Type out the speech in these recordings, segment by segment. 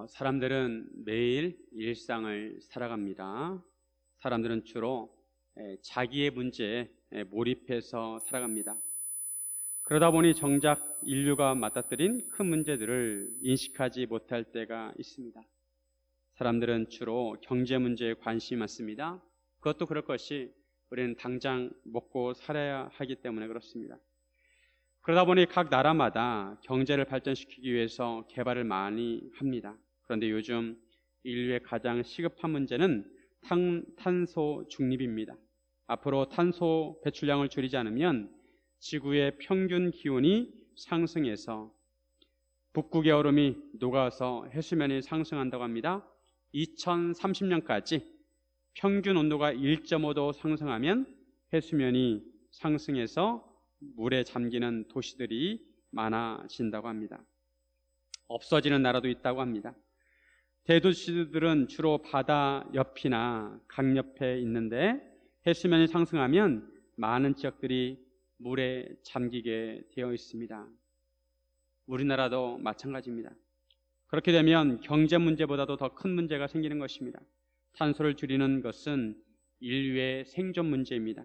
사람들은 매일 일상을 살아갑니다. 사람들은 주로 자기의 문제에 몰입해서 살아갑니다. 그러다 보니 정작 인류가 맞닥뜨린 큰 문제들을 인식하지 못할 때가 있습니다. 사람들은 주로 경제 문제에 관심이 많습니다. 그것도 그럴 것이 우리는 당장 먹고 살아야 하기 때문에 그렇습니다. 그러다 보니 각 나라마다 경제를 발전시키기 위해서 개발을 많이 합니다. 그런데 요즘 인류의 가장 시급한 문제는 탄소 중립입니다. 앞으로 탄소 배출량을 줄이지 않으면 지구의 평균 기온이 상승해서 북극의 얼음이 녹아서 해수면이 상승한다고 합니다. 2030년까지 평균 온도가 1.5도 상승하면 해수면이 상승해서 물에 잠기는 도시들이 많아진다고 합니다. 없어지는 나라도 있다고 합니다. 대도시들은 주로 바다 옆이나 강 옆에 있는데 해수면이 상승하면 많은 지역들이 물에 잠기게 되어 있습니다. 우리나라도 마찬가지입니다. 그렇게 되면 경제 문제보다도 더 큰 문제가 생기는 것입니다. 탄소를 줄이는 것은 인류의 생존 문제입니다.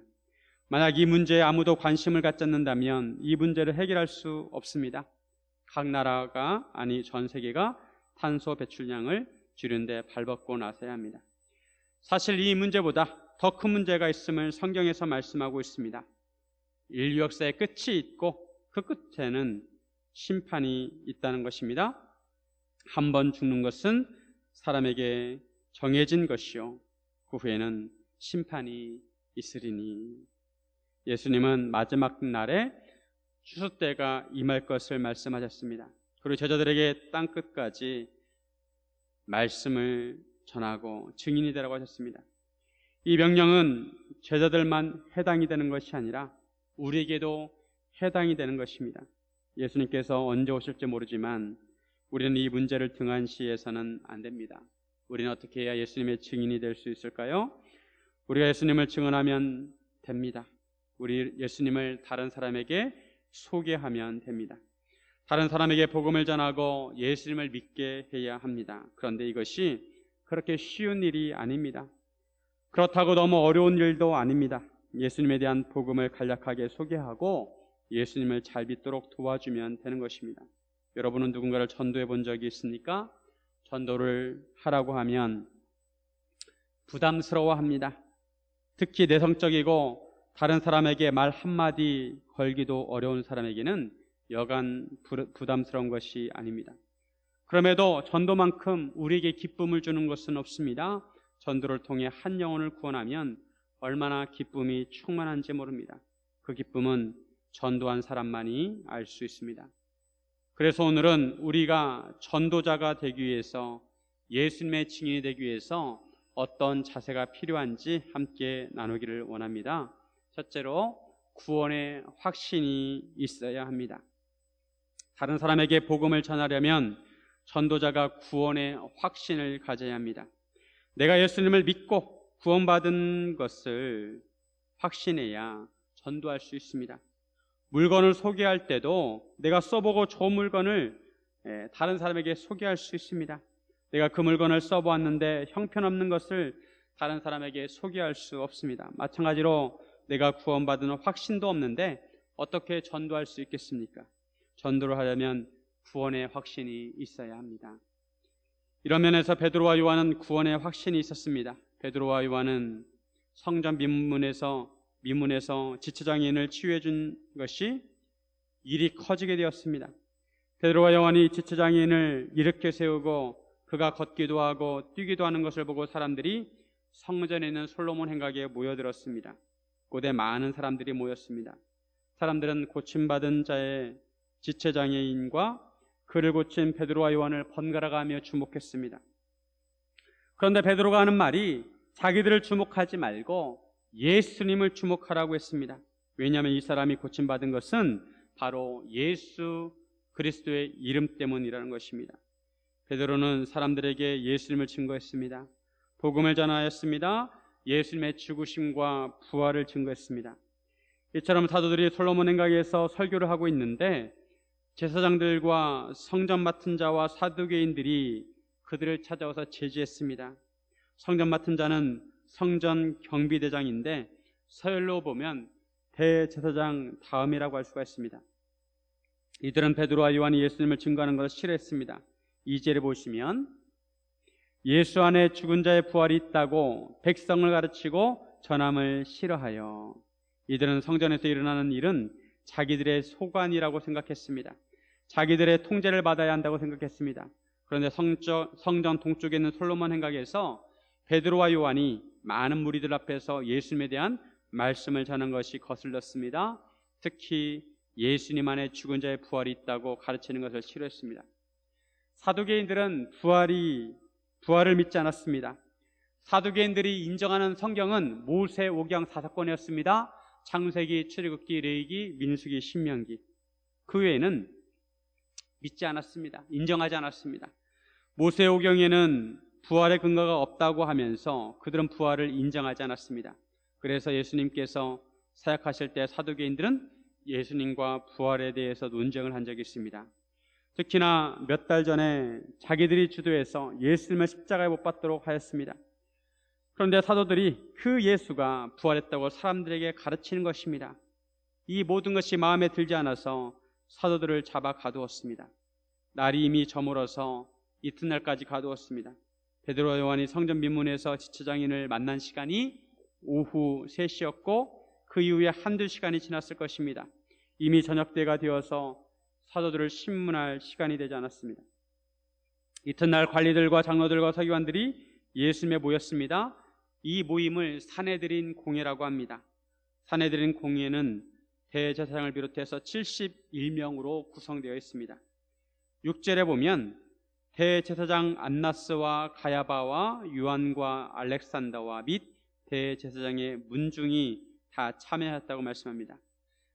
만약 이 문제에 아무도 관심을 갖지 않는다면 이 문제를 해결할 수 없습니다. 각 나라가 전 세계가 탄소 배출량을 줄이는데 발벗고 나서야 합니다. 사실 이 문제보다 더 큰 문제가 있음을 성경에서 말씀하고 있습니다. 인류 역사의 끝이 있고 그 끝에는 심판이 있다는 것입니다. 한 번 죽는 것은 사람에게 정해진 것이요 그 후에는 심판이 있으리니. 예수님은 마지막 날에 추수 때가 임할 것을 말씀하셨습니다. 그리고 제자들에게 땅끝까지 말씀을 전하고 증인이 되라고 하셨습니다. 이 명령은 제자들만 해당이 되는 것이 아니라 우리에게도 해당이 되는 것입니다. 예수님께서 언제 오실지 모르지만 우리는 이 문제를 등한시해서는 안 됩니다. 우리는 어떻게 해야 예수님의 증인이 될 수 있을까요? 우리가 예수님을 증언하면 됩니다. 우리 예수님을 다른 사람에게 소개하면 됩니다. 다른 사람에게 복음을 전하고 예수님을 믿게 해야 합니다. 그런데 이것이 그렇게 쉬운 일이 아닙니다. 그렇다고 너무 어려운 일도 아닙니다. 예수님에 대한 복음을 간략하게 소개하고 예수님을 잘 믿도록 도와주면 되는 것입니다. 여러분은 누군가를 전도해 본 적이 있습니까? 전도를 하라고 하면 부담스러워합니다. 특히 내성적이고 다른 사람에게 말 한마디 걸기도 어려운 사람에게는 여간 부담스러운 것이 아닙니다. 그럼에도 전도만큼 우리에게 기쁨을 주는 것은 없습니다. 전도를 통해 한 영혼을 구원하면 얼마나 기쁨이 충만한지 모릅니다. 그 기쁨은 전도한 사람만이 알 수 있습니다. 그래서 오늘은 우리가 전도자가 되기 위해서, 예수님의 증인이 되기 위해서 어떤 자세가 필요한지 함께 나누기를 원합니다. 첫째로, 구원의 확신이 있어야 합니다. 다른 사람에게 복음을 전하려면 전도자가 구원의 확신을 가져야 합니다. 내가 예수님을 믿고 구원받은 것을 확신해야 전도할 수 있습니다. 물건을 소개할 때도 내가 써보고 좋은 물건을 다른 사람에게 소개할 수 있습니다. 내가 그 물건을 써보았는데 형편없는 것을 다른 사람에게 소개할 수 없습니다. 마찬가지로 내가 구원받은 확신도 없는데 어떻게 전도할 수 있겠습니까? 전도를 하려면 구원의 확신이 있어야 합니다. 이런 면에서 베드로와 요한은 구원의 확신이 있었습니다. 베드로와 요한은 성전 민문에서 지체장애인을 치유해 준 것이 일이 커지게 되었습니다. 베드로와 요한이 지체장애인을 일으켜 세우고 그가 걷기도 하고 뛰기도 하는 것을 보고 사람들이 성전에 있는 솔로몬 행각에 모여들었습니다. 곧에 많은 사람들이 모였습니다. 사람들은 고침받은 자의 지체장애인과 그를 고친 베드로와 요한을 번갈아가며 주목했습니다. 그런데 베드로가 하는 말이 자기들을 주목하지 말고 예수님을 주목하라고 했습니다. 왜냐하면 이 사람이 고침받은 것은 바로 예수 그리스도의 이름 때문이라는 것입니다. 베드로는 사람들에게 예수님을 증거했습니다. 복음을 전하였습니다. 예수님의 죽으심과 부활을 증거했습니다. 이처럼 사도들이 솔로몬 행각에서 설교를 하고 있는데 제사장들과 성전 맡은 자와 사두개인들이 그들을 찾아와서 제지했습니다. 성전 맡은 자는 성전 경비대장인데 서열로 보면 대제사장 다음이라고 할 수가 있습니다. 이들은 베드로와 요한이 예수님을 증거하는 것을 싫어했습니다. 2절에 보시면 예수 안에 죽은 자의 부활이 있다고 백성을 가르치고 전함을 싫어하여 이들은 성전에서 일어나는 일은 자기들의 소관이라고 생각했습니다. 자기들의 통제를 받아야 한다고 생각했습니다. 그런데 성전 동쪽에 있는 솔로몬 행각에서 베드로와 요한이 많은 무리들 앞에서 예수님에 대한 말씀을 전한 것이 거슬렸습니다. 특히 예수님 안에 죽은 자의 부활이 있다고 가르치는 것을 싫어했습니다. 사두개인들은 부활을 믿지 않았습니다. 사두개인들이 인정하는 성경은 모세오경 4사권이었습니다. 창세기, 출애굽기, 레위기, 민수기, 신명기. 그 외에는 믿지 않았습니다. 인정하지 않았습니다. 모세오경에는 부활의 근거가 없다고 하면서 그들은 부활을 인정하지 않았습니다. 그래서 예수님께서 사역하실 때 사두개인들은 예수님과 부활에 대해서 논쟁을 한 적이 있습니다. 특히나 몇 달 전에 자기들이 주도해서 예수님을 십자가에 못 박도록 하였습니다. 그런데 사도들이 그 예수가 부활했다고 사람들에게 가르치는 것입니다. 이 모든 것이 마음에 들지 않아서 사도들을 잡아 가두었습니다. 날이 이미 저물어서 이튿날까지 가두었습니다. 베드로와 요한이 성전 민문에서 지체장인을 만난 시간이 오후 3시였고 그 이후에 한두 시간이 지났을 것입니다. 이미 저녁 때가 되어서 사도들을 신문할 시간이 되지 않았습니다. 이튿날 관리들과 장로들과 서기관들이 예수님에 모였습니다. 이 모임을 산헤드린 공회라고 합니다. 산헤드린 공회는 대제사장을 비롯해서 71명으로 구성되어 있습니다. 6절에 보면 대제사장 안나스와 가야바와 요한과 알렉산더와 및 대제사장의 문중이 다 참여했다고 말씀합니다.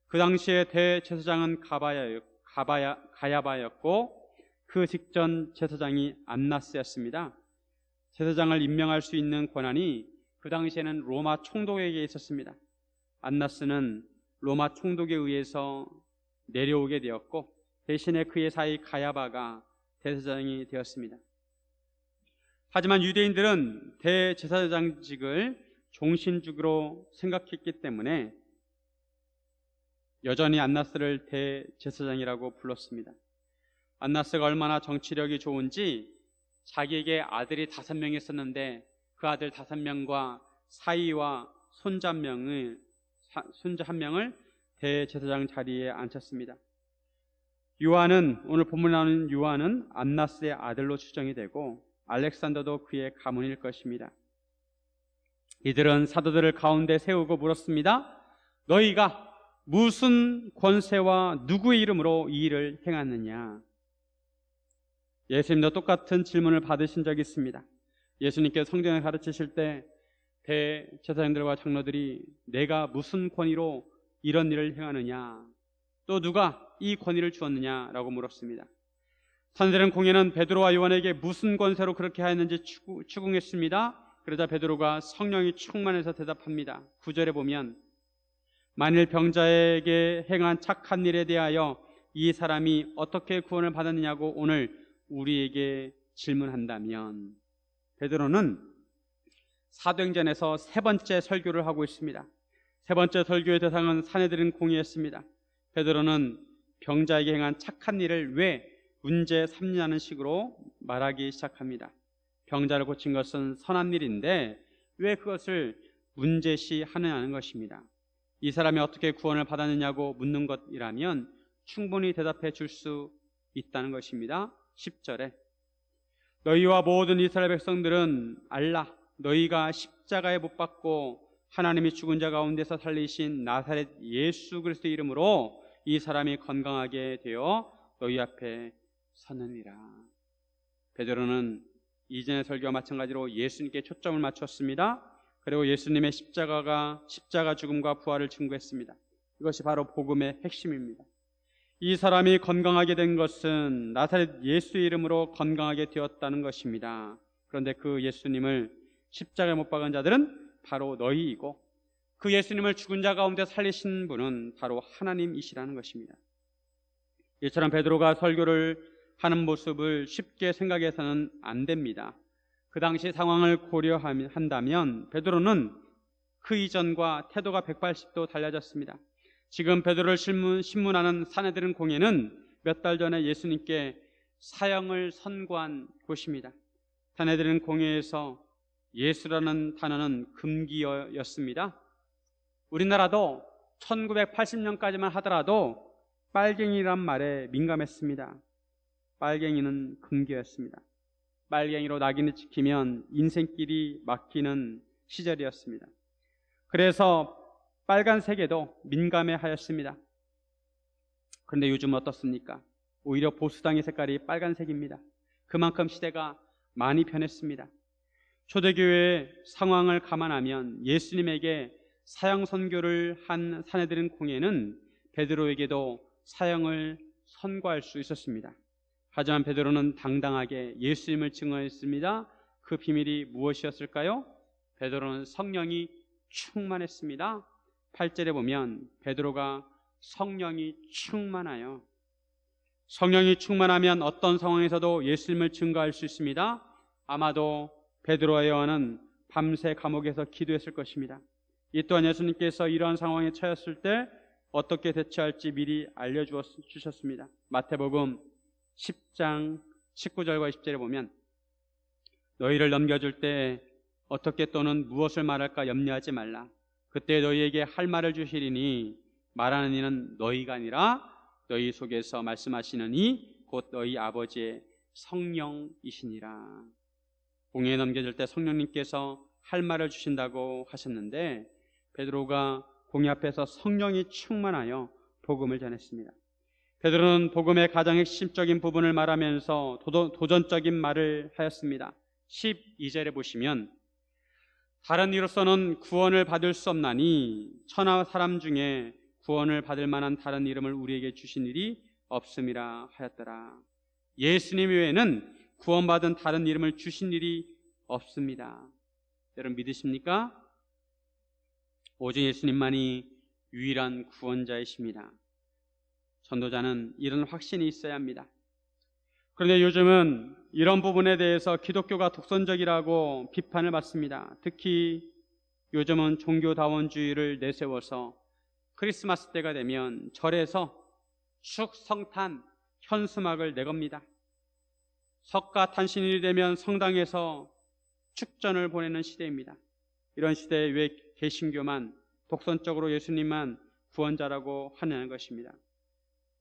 그 당시에 대제사장은 가야바였고 그 직전 제사장이 안나스였습니다. 제사장을 임명할 수 있는 권한이 그 당시에는 로마 총독에게 있었습니다. 안나스는 로마 총독에 의해서 내려오게 되었고 대신에 그의 사이 가야바가 대제사장이 되었습니다. 하지만 유대인들은 대제사장직을 종신직으로 생각했기 때문에 여전히 안나스를 대제사장이라고 불렀습니다. 안나스가 얼마나 정치력이 좋은지 자기에게 아들이 5명 있었는데 그 아들 5명과 사위와 손자 한 명을 대제사장 자리에 앉혔습니다. 요한은, 오늘 본문에 나오는 요한은 안나스의 아들로 추정이 되고 알렉산더도 그의 가문일 것입니다. 이들은 사도들을 가운데 세우고 물었습니다. 너희가 무슨 권세와 누구의 이름으로 이 일을 행하느냐? 예수님도 똑같은 질문을 받으신 적이 있습니다. 예수님께서 성경을 가르치실 때 대제사장들과 장로들이 내가 무슨 권위로 이런 일을 행하느냐, 또 누가 이 권위를 주었느냐라고 물었습니다. 산헤드린 공회는 베드로와 요한에게 무슨 권세로 그렇게 하였는지 추궁했습니다. 그러자 베드로가 성령이 충만해서 대답합니다. 9절에 보면 만일 병자에게 행한 착한 일에 대하여 이 사람이 어떻게 구원을 받았느냐고 오늘 우리에게 질문한다면, 베드로는 사도행전에서 3번째 설교를 하고 있습니다. 3번째 설교의 대상은 산헤드린 공회였습니다. 베드로는 병자에게 행한 착한 일을 왜 문제 삼냐는 식으로 말하기 시작합니다. 병자를 고친 것은 선한 일인데 왜 그것을 문제시하느냐는 것입니다. 이 사람이 어떻게 구원을 받았느냐고 묻는 것이라면 충분히 대답해 줄 수 있다는 것입니다. 10절에 너희와 모든 이스라엘 백성들은 알라, 너희가 십자가에 못 박고 하나님이 죽은 자 가운데서 살리신 나사렛 예수 그리스도의 이름으로 이 사람이 건강하게 되어 너희 앞에 섰느니라. 베드로는 이전의 설교와 마찬가지로 예수님께 초점을 맞췄습니다. 그리고 예수님의 십자가 죽음과 부활을 증거했습니다. 이것이 바로 복음의 핵심입니다. 이 사람이 건강하게 된 것은 나사렛 예수의 이름으로 건강하게 되었다는 것입니다. 그런데 그 예수님을 십자가에 못 박은 자들은 바로 너희이고 그 예수님을 죽은 자 가운데 살리신 분은 바로 하나님이시라는 것입니다. 이처럼 베드로가 설교를 하는 모습을 쉽게 생각해서는 안 됩니다. 그 당시 상황을 고려한다면 베드로는 그 이전과 태도가 180도 달라졌습니다. 지금 베드로를 신문하는 사내들은 공회는 몇 달 전에 예수님께 사형을 선고한 곳입니다. 사내들은 공회에서 예수라는 단어는 금기어였습니다. 우리나라도 1980년까지만 하더라도 빨갱이란 말에 민감했습니다. 빨갱이는 금기어였습니다. 빨갱이로 낙인을 찍히면 인생길이 막히는 시절이었습니다. 그래서 빨간색에도 민감해하였습니다. 그런데 요즘 어떻습니까? 오히려 보수당의 색깔이 빨간색입니다. 그만큼 시대가 많이 변했습니다. 초대교회의 상황을 감안하면 예수님에게 사형 선고를 한 사내들은 공회는 베드로에게도 사형을 선고할 수 있었습니다. 하지만 베드로는 당당하게 예수님을 증언했습니다. 그 비밀이 무엇이었을까요? 베드로는 성령이 충만했습니다. 8절에 보면 베드로가 성령이 충만하여, 성령이 충만하면 어떤 상황에서도 예수님을 증거할 수 있습니다. 아마도 베드로와 요한은 밤새 감옥에서 기도했을 것입니다. 이 또한 예수님께서 이러한 상황에 처했을 때 어떻게 대처할지 미리 알려주셨습니다. 마태복음 10장 19절과 20절에 보면 너희를 넘겨줄 때 어떻게 또는 무엇을 말할까 염려하지 말라. 그때 너희에게 할 말을 주시리니 말하는 이는 너희가 아니라 너희 속에서 말씀하시는 이 곧 너희 아버지의 성령이시니라. 공회에 넘겨질 때 성령님께서 할 말을 주신다고 하셨는데 베드로가 공회 앞에서 성령이 충만하여 복음을 전했습니다. 베드로는 복음의 가장 핵심적인 부분을 말하면서 도전적인 말을 하였습니다. 12절에 보시면 다른 이로서는 구원을 받을 수 없나니 천하 사람 중에 구원을 받을 만한 다른 이름을 우리에게 주신 일이 없음이라 하였더라. 예수님 외에는 구원받은 다른 이름을 주신 일이 없습니다. 여러분 믿으십니까? 오직 예수님만이 유일한 구원자이십니다. 전도자는 이런 확신이 있어야 합니다. 그런데 요즘은 이런 부분에 대해서 기독교가 독선적이라고 비판을 받습니다. 특히 요즘은 종교다원주의를 내세워서 크리스마스 때가 되면 절에서 축성탄 현수막을 내겁니다. 석가탄신일이 되면 성당에서 축전을 보내는 시대입니다. 이런 시대에 왜 개신교만 독선적으로 예수님만 구원자라고 하냐는 것입니다.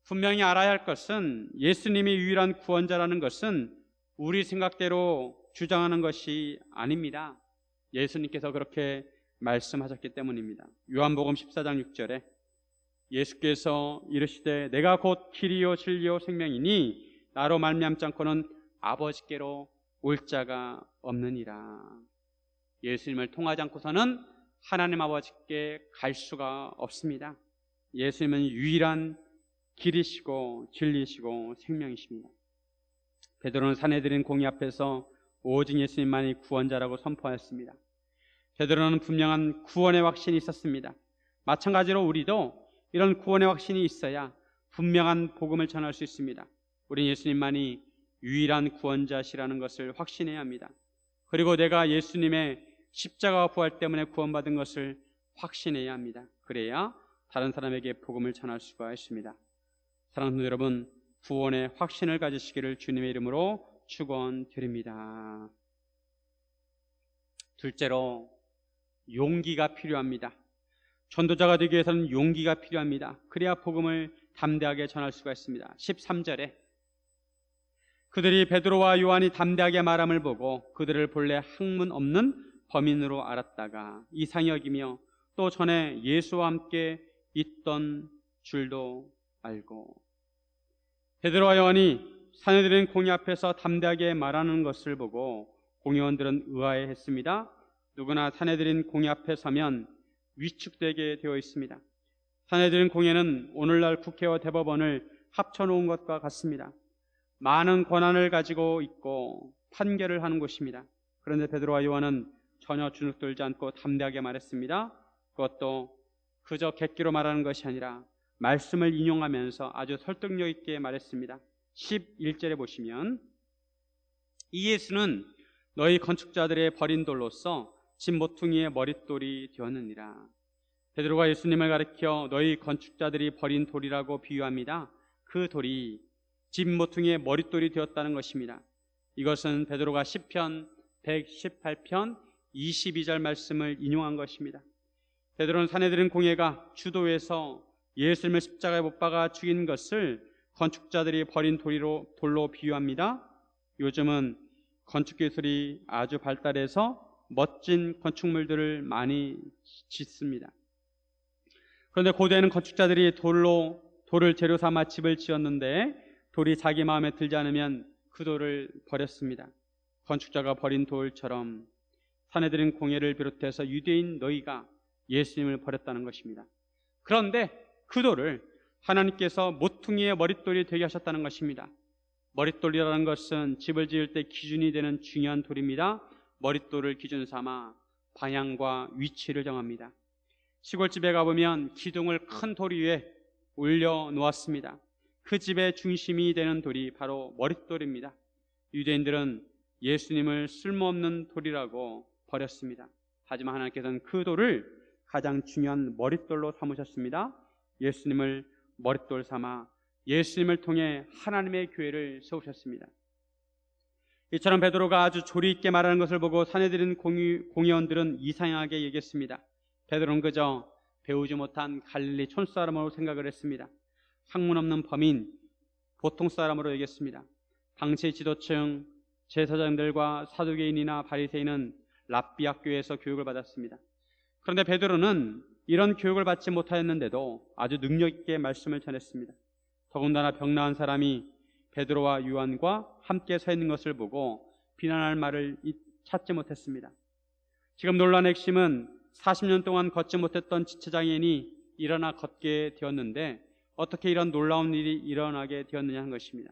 분명히 알아야 할 것은 예수님이 유일한 구원자라는 것은 우리 생각대로 주장하는 것이 아닙니다. 예수님께서 그렇게 말씀하셨기 때문입니다. 요한복음 14장 6절에 예수께서 이르시되 내가 곧 길이요 진리요 생명이니 나로 말미암지 않고는 아버지께로 올 자가 없느니라. 예수님을 통하지 않고서는 하나님 아버지께 갈 수가 없습니다. 예수님은 유일한 길이시고 진리시고 생명이십니다. 베드로는 사내들인 공의 앞에서 오직 예수님만이 구원자라고 선포하였습니다. 베드로는 분명한 구원의 확신이 있었습니다. 마찬가지로 우리도 이런 구원의 확신이 있어야 분명한 복음을 전할 수 있습니다. 우리는 예수님만이 유일한 구원자시라는 것을 확신해야 합니다. 그리고 내가 예수님의 십자가와 부활 때문에 구원받은 것을 확신해야 합니다. 그래야 다른 사람에게 복음을 전할 수가 있습니다. 사랑하는 여러분, 구원의 확신을 가지시기를 주님의 이름으로 축원드립니다. 둘째로 용기가 필요합니다. 전도자가 되기 위해서는 용기가 필요합니다. 그래야 복음을 담대하게 전할 수가 있습니다. 13절에 그들이 베드로와 요한이 담대하게 말함을 보고 그들을 본래 학문 없는 범인으로 알았다가 이상히 여기며 또 전에 예수와 함께 있던 줄도 알고. 베드로와 요한이 사내들인 공회 앞에서 담대하게 말하는 것을 보고 공회원들은 의아해했습니다. 누구나 사내들인 공회 앞에 서면 위축되게 되어 있습니다. 사내들인 공회는 오늘날 국회와 대법원을 합쳐놓은 것과 같습니다. 많은 권한을 가지고 있고 판결을 하는 곳입니다. 그런데 베드로와 요한은 전혀 주눅들지 않고 담대하게 말했습니다. 그것도 그저 객기로 말하는 것이 아니라 말씀을 인용하면서 아주 설득력 있게 말했습니다. 11절에 보시면 이 예수는 너희 건축자들의 버린 돌로서 집 모퉁이의 머릿돌이 되었느니라. 베드로가 예수님을 가리켜 너희 건축자들이 버린 돌이라고 비유합니다. 그 돌이 집 모퉁이의 머릿돌이 되었다는 것입니다. 이것은 베드로가 시편 118편 22절 말씀을 인용한 것입니다. 베드로는 사내들은 공회가 주도해서 예수님을 십자가에 못 박아 죽인 것을 건축자들이 버린 돌로 비유합니다. 요즘은 건축 기술이 아주 발달해서 멋진 건축물들을 많이 짓습니다. 그런데 고대에는 건축자들이 돌을 재료 삼아 집을 지었는데 돌이 자기 마음에 들지 않으면 그 돌을 버렸습니다. 건축자가 버린 돌처럼 사내들은 공회를 비롯해서 유대인 너희가 예수님을 버렸다는 것입니다. 그런데 그 돌을 하나님께서 모퉁이의 머릿돌이 되게 하셨다는 것입니다. 머릿돌이라는 것은 집을 지을 때 기준이 되는 중요한 돌입니다. 머릿돌을 기준 삼아 방향과 위치를 정합니다. 시골집에 가보면 기둥을 큰 돌 위에 올려놓았습니다. 그 집의 중심이 되는 돌이 바로 머릿돌입니다. 유대인들은 예수님을 쓸모없는 돌이라고 버렸습니다. 하지만 하나님께서는 그 돌을 가장 중요한 머릿돌로 삼으셨습니다. 예수님을 머릿돌 삼아 예수님을 통해 하나님의 교회를 세우셨습니다. 이처럼 베드로가 아주 조리 있게 말하는 것을 보고 사내들인 공의원들은 이상하게 얘기했습니다. 베드로는 그저 배우지 못한 갈릴리 촌사람으로 생각을 했습니다. 학문 없는 범인, 보통 사람으로 여겼습니다. 당시 지도층 제사장들과 사두개인이나 바리새인은 랍비 학교에서 교육을 받았습니다. 그런데 베드로는 이런 교육을 받지 못하였는데도 아주 능력 있게 말씀을 전했습니다. 더군다나 병나은 사람이 베드로와 요한과 함께 서 있는 것을 보고 비난할 말을 찾지 못했습니다. 지금 논란의 핵심은 40년 동안 걷지 못했던 지체장애인이 일어나 걷게 되었는데 어떻게 이런 놀라운 일이 일어나게 되었느냐 하는 것입니다.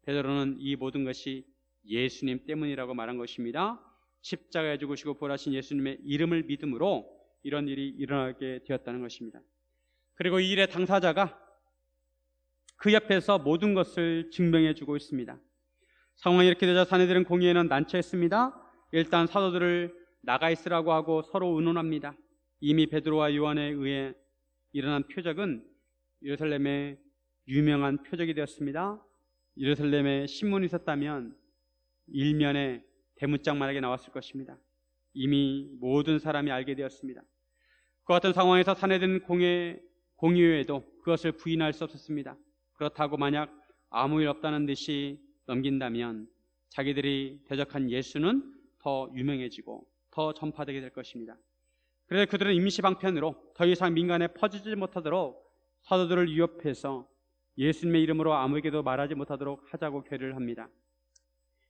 베드로는 이 모든 것이 예수님 때문이라고 말한 것입니다. 십자가에 죽으시고 부활하신 예수님의 이름을 믿음으로 이런 일이 일어나게 되었다는 것입니다. 그리고 이 일의 당사자가 그 옆에서 모든 것을 증명해 주고 있습니다. 상황이 이렇게 되자 사내들은 공의회는 난처했습니다. 일단 사도들을 나가 있으라고 하고 서로 의논합니다. 이미 베드로와 요한에 의해 일어난 표적은 예루살렘의 유명한 표적이 되었습니다. 예루살렘에 신문이 있었다면 일면에 대문짝만하게 나왔을 것입니다. 이미 모든 사람이 알게 되었습니다. 그 같은 상황에서 사내들은 공의회에도 그것을 부인할 수 없었습니다. 그렇다고 만약 아무 일 없다는 듯이 넘긴다면 자기들이 대적한 예수는 더 유명해지고 더 전파되게 될 것입니다. 그래서 그들은 임시방편으로 더 이상 민간에 퍼지지 못하도록 사도들을 위협해서 예수님의 이름으로 아무에게도 말하지 못하도록 하자고 결의를 합니다.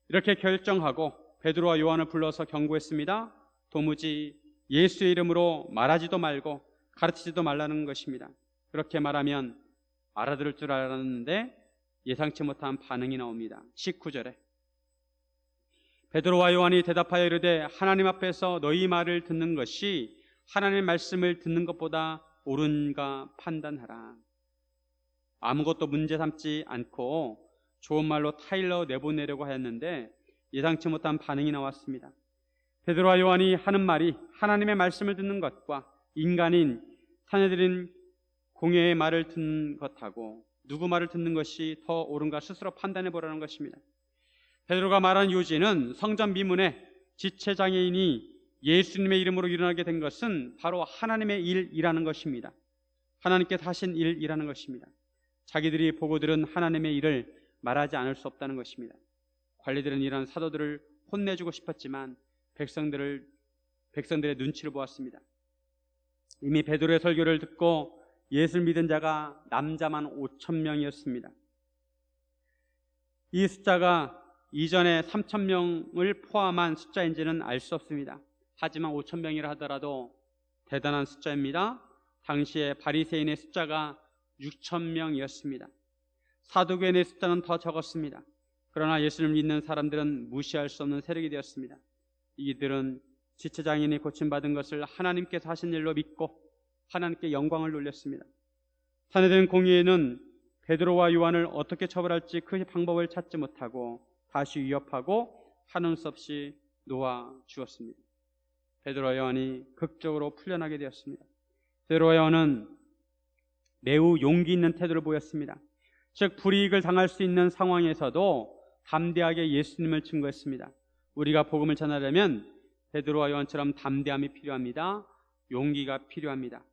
이렇게 결정하고 베드로와 요한을 불러서 경고했습니다. 도무지 예수의 이름으로 말하지도 말고 가르치지도 말라는 것입니다. 그렇게 말하면 알아들을 줄 알았는데 예상치 못한 반응이 나옵니다. 19절에 베드로와 요한이 대답하여 이르되 하나님 앞에서 너희 말을 듣는 것이 하나님의 말씀을 듣는 것보다 옳은가 판단하라. 아무것도 문제 삼지 않고 좋은 말로 타일러 내보내려고 하였는데 예상치 못한 반응이 나왔습니다. 베드로와 요한이 하는 말이 하나님의 말씀을 듣는 것과 인간인 사내들인 공회의 말을 듣는 것하고 누구 말을 듣는 것이 더 옳은가 스스로 판단해 보라는 것입니다. 베드로가 말한 요지는 성전 미문에 지체장애인이 예수님의 이름으로 일어나게 된 것은 바로 하나님의 일이라는 것입니다. 하나님께서 하신 일이라는 것입니다. 자기들이 보고 들은 하나님의 일을 말하지 않을 수 없다는 것입니다. 관리들은 이런 사도들을 혼내주고 싶었지만 백성들의 눈치를 보았습니다. 이미 베드로의 설교를 듣고 예수를 믿은 자가 남자만 5,000명이었습니다. 이 숫자가 이전에 3,000명을 포함한 숫자인지는 알 수 없습니다. 하지만 5,000명이라 하더라도 대단한 숫자입니다. 당시에 바리새인의 숫자가 6,000명이었습니다. 사두개인의 숫자는 더 적었습니다. 그러나 예수를 믿는 사람들은 무시할 수 없는 세력이 되었습니다. 이들은 지체장애인이 고침받은 것을 하나님께서 하신 일로 믿고 하나님께 영광을 돌렸습니다. 사내들은 공의회는 베드로와 요한을 어떻게 처벌할지 그 방법을 찾지 못하고 다시 위협하고 하는 수 없이 놓아 주었습니다. 베드로와 요한이 극적으로 풀려나게 되었습니다. 베드로와 요한은 매우 용기 있는 태도를 보였습니다. 즉 불이익을 당할 수 있는 상황에서도 담대하게 예수님을 증거했습니다. 우리가 복음을 전하려면 베드로와 요한처럼 담대함이 필요합니다. 용기가 필요합니다.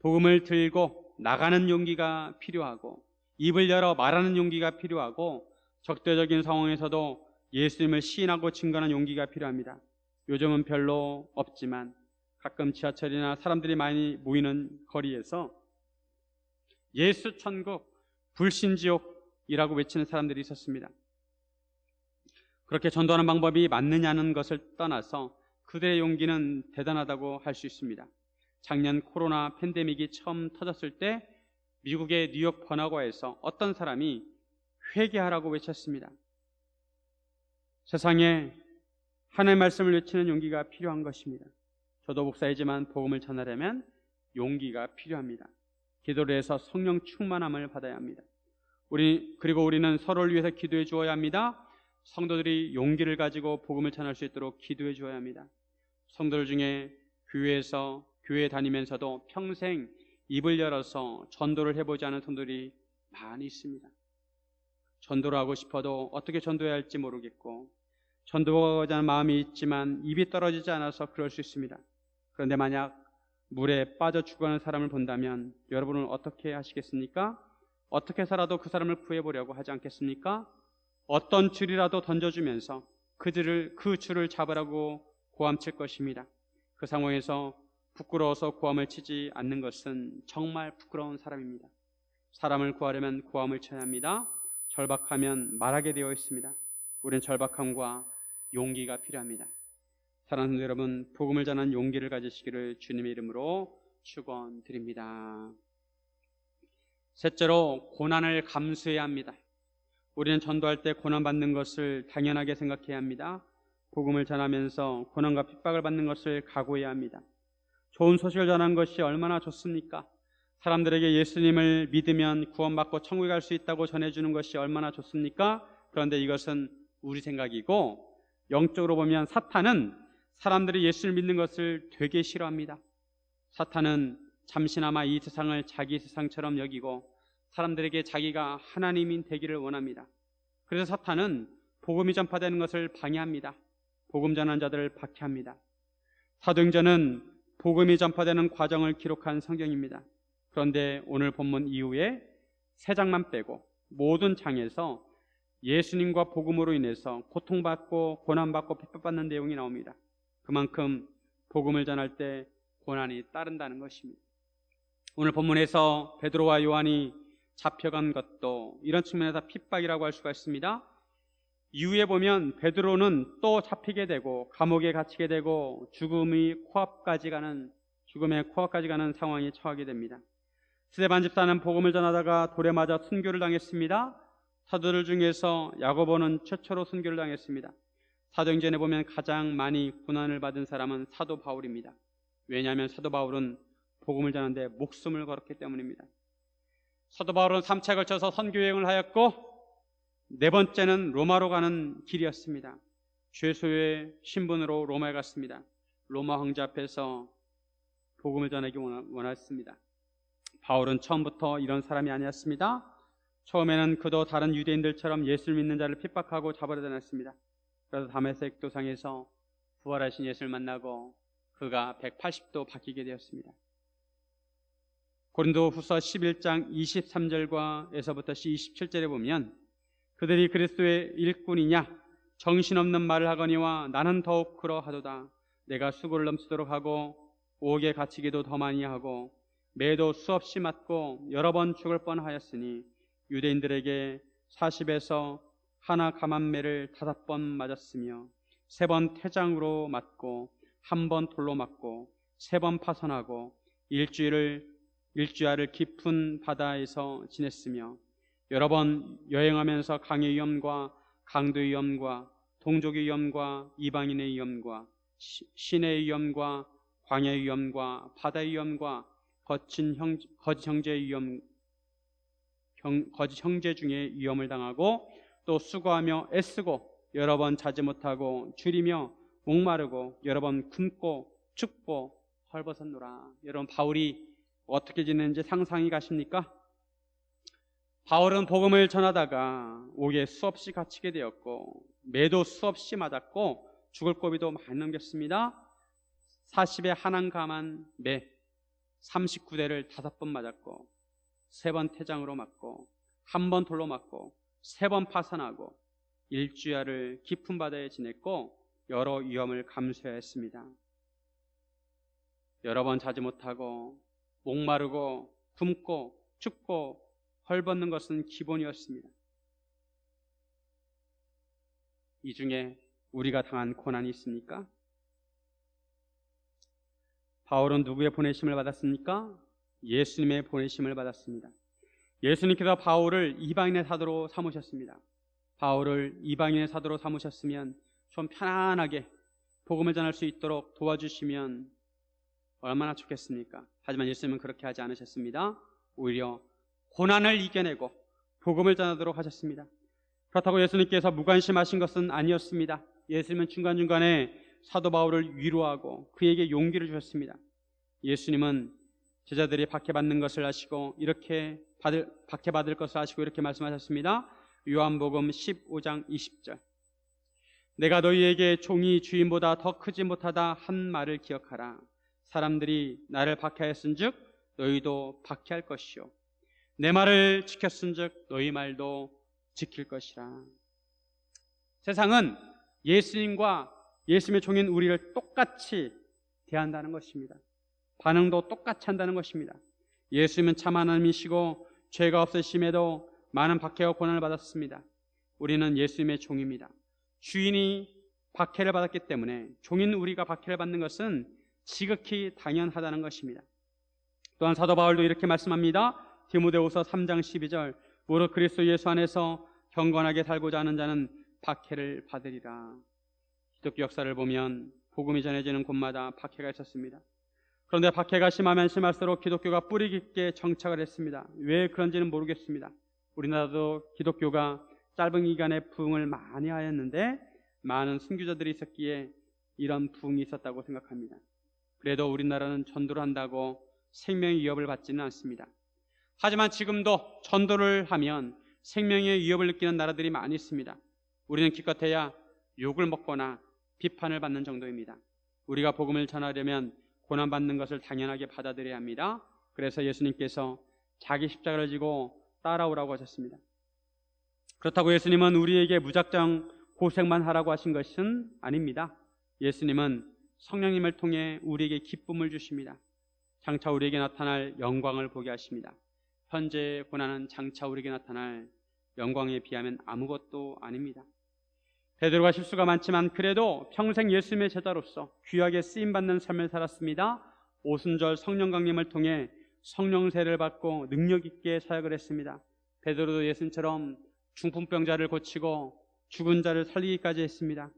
복음을 들고 나가는 용기가 필요하고 입을 열어 말하는 용기가 필요하고 적대적인 상황에서도 예수님을 시인하고 증거하는 용기가 필요합니다. 요즘은 별로 없지만 가끔 지하철이나 사람들이 많이 모이는 거리에서 예수 천국, 불신지옥이라고 외치는 사람들이 있었습니다. 그렇게 전도하는 방법이 맞느냐는 것을 떠나서 그들의 용기는 대단하다고 할 수 있습니다. 작년 코로나 팬데믹이 처음 터졌을 때 미국의 뉴욕 번화가에서 어떤 사람이 회개하라고 외쳤습니다. 세상에 하나님의 말씀을 외치는 용기가 필요한 것입니다. 저도 목사이지만 복음을 전하려면 용기가 필요합니다. 기도를 해서 성령 충만함을 받아야 합니다. 그리고 우리는 서로를 위해서 기도해 주어야 합니다. 성도들이 용기를 가지고 복음을 전할 수 있도록 기도해 주어야 합니다. 성도들 중에 교회에 다니면서도 평생 입을 열어서 전도를 해보지 않은 성도들이 많이 있습니다. 전도를 하고 싶어도 어떻게 전도해야 할지 모르겠고 전도하고자 하는 마음이 있지만 입이 떨어지지 않아서 그럴 수 있습니다. 그런데 만약 물에 빠져 죽어가는 사람을 본다면 여러분은 어떻게 하시겠습니까? 어떻게 살아도 그 사람을 구해보려고 하지 않겠습니까? 어떤 줄이라도 던져주면서 그 줄을 잡으라고 고함칠 것입니다. 그 상황에서 부끄러워서 고함을 치지 않는 것은 정말 부끄러운 사람입니다. 사람을 구하려면 고함을 쳐야 합니다. 절박하면 말하게 되어 있습니다. 우리는 절박함과 용기가 필요합니다. 사랑하는 성도 여러분, 복음을 전하는 용기를 가지시기를 주님의 이름으로 축원드립니다. 셋째로, 고난을 감수해야 합니다. 우리는 전도할 때 고난받는 것을 당연하게 생각해야 합니다. 복음을 전하면서 고난과 핍박을 받는 것을 각오해야 합니다. 좋은 소식을 전하는 것이 얼마나 좋습니까? 사람들에게 예수님을 믿으면 구원받고 천국에 갈 수 있다고 전해주는 것이 얼마나 좋습니까? 그런데 이것은 우리 생각이고, 영적으로 보면 사탄은 사람들이 예수를 믿는 것을 되게 싫어합니다. 사탄은 잠시나마 이 세상을 자기 세상처럼 여기고 사람들에게 자기가 하나님인 되기를 원합니다. 그래서 사탄은 복음이 전파되는 것을 방해합니다. 복음 전하는 자들을 박해합니다. 사도행전은 복음이 전파되는 과정을 기록한 성경입니다. 그런데 오늘 본문 이후에 3장만 빼고 모든 장에서 예수님과 복음으로 인해서 고통받고 고난받고 핍박받는 내용이 나옵니다. 그만큼 복음을 전할 때 고난이 따른다는 것입니다. 오늘 본문에서 베드로와 요한이 잡혀간 것도 이런 측면에서 핍박이라고 할 수가 있습니다. 이후에 보면 베드로는 또 잡히게 되고 감옥에 갇히게 되고 죽음의 코앞까지 가는 상황에 처하게 됩니다. 스데반 집사는 복음을 전하다가 돌에 맞아 순교를 당했습니다. 사도들 중에서 야고보는 최초로 순교를 당했습니다. 사도행전에 보면 가장 많이 고난을 받은 사람은 사도 바울입니다. 왜냐하면 사도 바울은 복음을 전하는데 목숨을 걸었기 때문입니다. 사도 바울은 3차에 걸쳐서 선교여행을 하였고 4번째는 로마로 가는 길이었습니다. 죄수의 신분으로 로마에 갔습니다. 로마 황제 앞에서 복음을 전하기 원했습니다. 바울은 처음부터 이런 사람이 아니었습니다. 처음에는 그도 다른 유대인들처럼 예수를 믿는 자를 핍박하고 잡으려 다녔습니다. 그래서 다메섹 도상에서 부활하신 예수를 만나고 그가 180도 바뀌게 되었습니다. 고린도후서 11장 23절에서부터 27절에 보면 그들이 그리스도의 일꾼이냐 정신없는 말을 하거니와 나는 더욱 그러하도다. 내가 수고를 넘치도록 하고 옥에 갇히기도 더 많이 하고 매도 수없이 맞고 여러 번 죽을 뻔하였으니 유대인들에게 40에서 하나 감한매를 5번 맞았으며 3번 태장으로 맞고 1번 돌로 맞고 3번 파선하고 일주야를 깊은 바다에서 지냈으며 여러 번 여행하면서 강의 위험과 강도의 위험과 동족의 위험과 이방인의 위험과 신의 위험과 광야의 위험과 바다의 위험과 거짓 형제의 위험 거짓 형제 중에 위험을 당하고 또 수고하며 애쓰고 여러 번 자지 못하고 줄이며 목마르고 여러 번 굶고 춥고 헐벗었노라. 여러분, 바울이 어떻게 지내는지 상상이 가십니까? 바울은 복음을 전하다가 옥에 수없이 갇히게 되었고 매도 수없이 맞았고 죽을 고비도 많이 넘겼습니다. 40에 한한 감한 매 39대를 5번 맞았고 3번 태장으로 맞고 1번 돌로 맞고 3번 파산하고 일주야를 깊은 바다에 지냈고 여러 위험을 감수해야 했습니다. 여러 번 자지 못하고 목마르고 굶고 춥고 헐벗는 것은 기본이었습니다. 이 중에 우리가 당한 고난이 있습니까? 바울은 누구의 보내심을 받았습니까? 예수님의 보내심을 받았습니다. 예수님께서 바울을 이방인의 사도로 삼으셨습니다. 바울을 이방인의 사도로 삼으셨으면 좀 편안하게 복음을 전할 수 있도록 도와주시면 얼마나 좋겠습니까? 하지만 예수님은 그렇게 하지 않으셨습니다. 오히려 고난을 이겨내고 복음을 전하도록 하셨습니다. 그렇다고 예수님께서 무관심하신 것은 아니었습니다. 예수님은 중간중간에 사도 바울을 위로하고 그에게 용기를 주셨습니다. 예수님은 제자들이 박해받는 것을 아시고 이렇게 박해받을 것을 아시고 이렇게 말씀하셨습니다. 요한복음 15장 20절. 내가 너희에게 종이 주인보다 더 크지 못하다 한 말을 기억하라. 사람들이 나를 박해하였은즉 너희도 박해할 것이요 내 말을 지켰은즉 너희 말도 지킬 것이라. 세상은 예수님과 예수님의 종인 우리를 똑같이 대한다는 것입니다. 반응도 똑같이 한다는 것입니다. 예수님은 참 하나님이시고 죄가 없으심에도 많은 박해와 고난을 받았습니다. 우리는 예수님의 종입니다. 주인이 박해를 받았기 때문에 종인 우리가 박해를 받는 것은 지극히 당연하다는 것입니다. 또한 사도 바울도 이렇게 말씀합니다. 디모데후서 3장 12절. 무릇 그리스도 예수 안에서 경건하게 살고자 하는 자는 박해를 받으리라. 기독교 역사를 보면 복음이 전해지는 곳마다 박해가 있었습니다. 그런데 박해가 심하면 심할수록 기독교가 뿌리 깊게 정착을 했습니다. 왜 그런지는 모르겠습니다. 우리나라도 기독교가 짧은 기간에 부흥을 많이 하였는데 많은 순교자들이 있었기에 이런 부흥이 있었다고 생각합니다. 그래도 우리나라는 전도를 한다고 생명의 위협을 받지는 않습니다. 하지만 지금도 전도를 하면 생명의 위협을 느끼는 나라들이 많이 있습니다. 우리는 기껏해야 욕을 먹거나 비판을 받는 정도입니다. 우리가 복음을 전하려면 고난받는 것을 당연하게 받아들여야 합니다. 그래서 예수님께서 자기 십자가를 지고 따라오라고 하셨습니다. 그렇다고 예수님은 우리에게 무작정 고생만 하라고 하신 것은 아닙니다. 예수님은 성령님을 통해 우리에게 기쁨을 주십니다. 장차 우리에게 나타날 영광을 보게 하십니다. 현재의 고난은 장차 우리에게 나타날 영광에 비하면 아무것도 아닙니다. 베드로가 실수가 많지만 그래도 평생 예수님의 제자로서 귀하게 쓰임받는 삶을 살았습니다. 오순절 성령 강림을 통해 성령세를 받고 능력 있게 사역을 했습니다. 베드로도 예수님처럼 중풍병자를 고치고 죽은 자를 살리기까지 했습니다.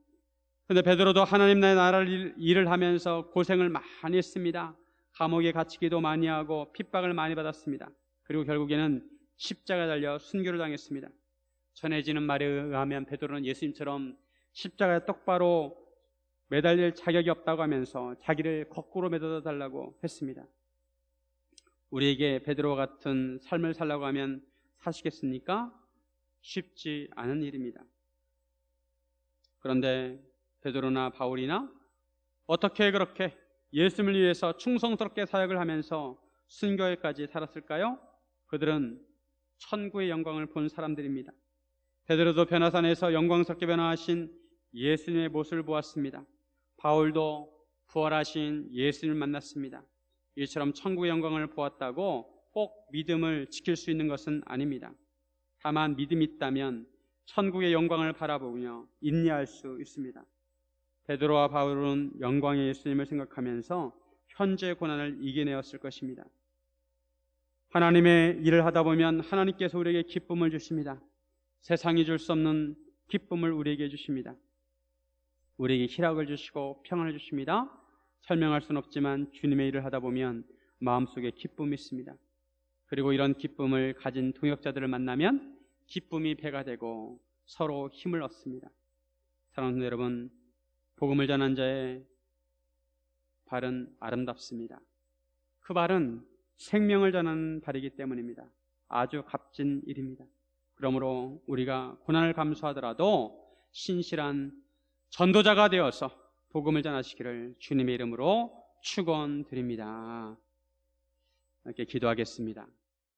그런데 베드로도 하나님 나라를 일을 하면서 고생을 많이 했습니다. 감옥에 갇히기도 많이 하고 핍박을 많이 받았습니다. 그리고 결국에는 십자가에 달려 순교를 당했습니다. 전해지는 말에 의하면 베드로는 예수님처럼 십자가에 똑바로 매달릴 자격이 없다고 하면서 자기를 거꾸로 매달아 달라고 했습니다. 우리에게 베드로와 같은 삶을 살라고 하면 사시겠습니까? 쉽지 않은 일입니다. 그런데 베드로나 바울이나 어떻게 그렇게 예수님을 위해서 충성스럽게 사역을 하면서 순교회까지 살았을까요? 그들은 천국의 영광을 본 사람들입니다. 베드로도 변화산에서 영광스럽게 변화하신 예수님의 모습을 보았습니다. 바울도 부활하신 예수님을 만났습니다. 이처럼 천국의 영광을 보았다고 꼭 믿음을 지킬 수 있는 것은 아닙니다. 다만 믿음이 있다면 천국의 영광을 바라보며 인내할 수 있습니다. 베드로와 바울은 영광의 예수님을 생각하면서 현재의 고난을 이겨내었을 것입니다. 하나님의 일을 하다 보면 하나님께서 우리에게 기쁨을 주십니다. 세상이 줄 수 없는 기쁨을 우리에게 주십니다. 우리에게 희락을 주시고 평안을 주십니다. 설명할 수는 없지만 주님의 일을 하다 보면 마음속에 기쁨이 있습니다. 그리고 이런 기쁨을 가진 동역자들을 만나면 기쁨이 배가 되고 서로 힘을 얻습니다. 사랑하는 여러분, 복음을 전한 자의 발은 아름답습니다. 그 발은 생명을 전하는 발이기 때문입니다. 아주 값진 일입니다. 그러므로 우리가 고난을 감수하더라도 신실한 전도자가 되어서 복음을 전하시기를 주님의 이름으로 축원드립니다. 이렇게 기도하겠습니다.